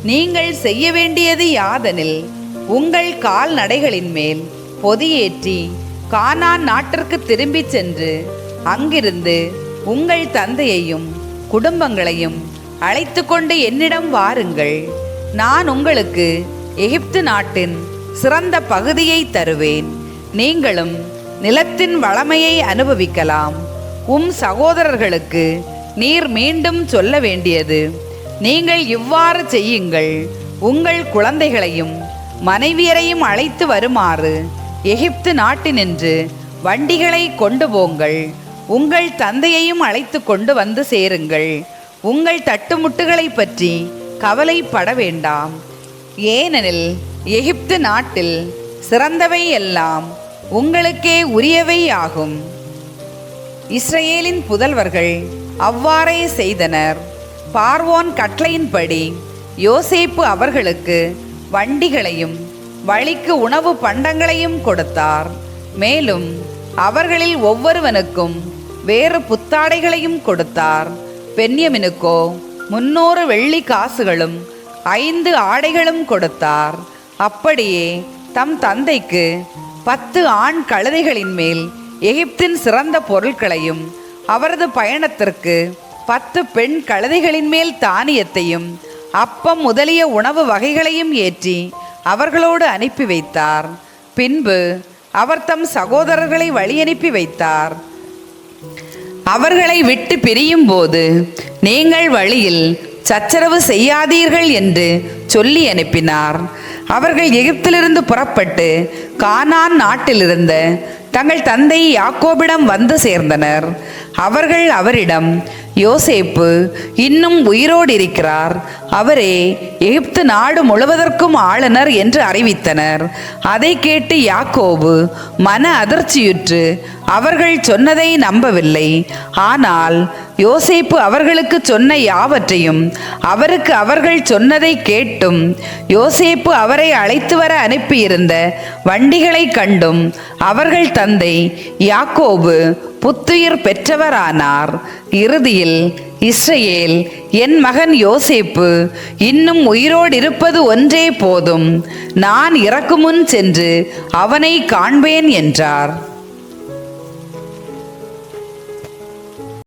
நீங்கள் செய்ய வேண்டியது யாதெனில், உங்கள் கால்நடைகளின் மேல் பொதியேற்றி கானான் நாட்டிற்கு திரும்பி சென்று அங்கிருந்து உங்கள் தந்தையையும் குடும்பங்களையும் அழைத்து கொண்டு என்னிடம் வாருங்கள். நான் உங்களுக்கு எகிப்து நாட்டின் சிறந்த பகுதியை தருவேன். நீங்களும் நிலத்தின் வளமையை அனுபவிக்கலாம். சகோதரர்களுக்கு நீர் மீண்டும் சொல்ல வேண்டியது, நீங்கள் இவ்வாறு செய்யுங்கள். உங்கள் குழந்தைகளையும் மனைவியரையும் அழைத்து வருமாறு எகிப்து நாட்டினின்று வண்டிகளை கொண்டு போங்கள். உங்கள் தந்தையையும் அழைத்து கொண்டு வந்து சேருங்கள். உங்கள் தட்டுமுட்டுகளை பற்றி கவலைப்பட வேண்டாம். ஏனெனில் எகிப்து நாட்டில் சிறந்தவை எல்லாம் உங்களுக்கே உரியவை ஆகும். இஸ்ரவேலின் புதல்வர்கள் அவ்வாறே செய்தனர். பார்வோன் கட்டளையின்படி யோசேப்பு அவர்களுக்கு வண்டிகளையும் வழிக்கு உணவு பண்டங்களையும் கொடுத்தார். மேலும் அவர்களில் ஒவ்வொருவனுக்கும் வேறு புத்தாடைகளையும் கொடுத்தார். பென்யமினுக்கோ 300 வெள்ளி காசுகளும் 5 ஆடைகளும் கொடுத்தார். அப்படியே தம் தந்தைக்கு 10 ஆண் கழுதைகளின் மேல் எகிப்தின் சிறந்த பொருட்களையும், அவரது பயணத்திற்கு 10 பெண் கழுதைகளின் மேல் தானியத்தையும் அப்பம் முதலிய உணவு வகைகளையும் ஏற்றி அவர்களோடு அனுப்பி வைத்தார். பின்பு அவர் தம் சகோதரர்களை வழியனுப்பி வைத்தார். அவர்களை விட்டு பிரியும் போது, நீங்கள் வழியில் சச்சரவு செய்யாதீர்கள் என்று சொல்லி அனுப்பினார். அவர்கள் எகிப்திலிருந்து புறப்பட்டு கானான் நாட்டிலிருந்த தங்கள் தந்தை யாக்கோபிடம் வந்து சேர்ந்தனர். அவர்கள் அவரிடம், யோசேப்பு இன்னும் உயிரோடு இருக்கிறார், அவரே எகிப்து நாடு முழுவதற்கும் ஆளுநர் என்று அறிவித்தனர். அதை கேட்டு யாக்கோபு மன அதிர்ச்சியுற்று அவர்கள் சொன்னதை நம்பவில்லை. ஆனால் யோசேப்பு அவர்களுக்கு சொன்ன யாவற்றையும் அவருக்கு அவர்கள் சொன்னதை கேட்டும், யோசேப்பு அவரை அழைத்து வர அனுப்பியிருந்த வண்டிகளை கண்டும் அவர்கள் தந்தை யாக்கோபு புத்துயிர் பெற்றவரானார். இறுதியில் இஸ்ரவேல், என் மகன் யோசேப்பு இன்னும் உயிரோடு இருப்பது ஒன்றே போதும், நான் இறக்குமுன் சென்று அவனை காண்பேன் என்றார்.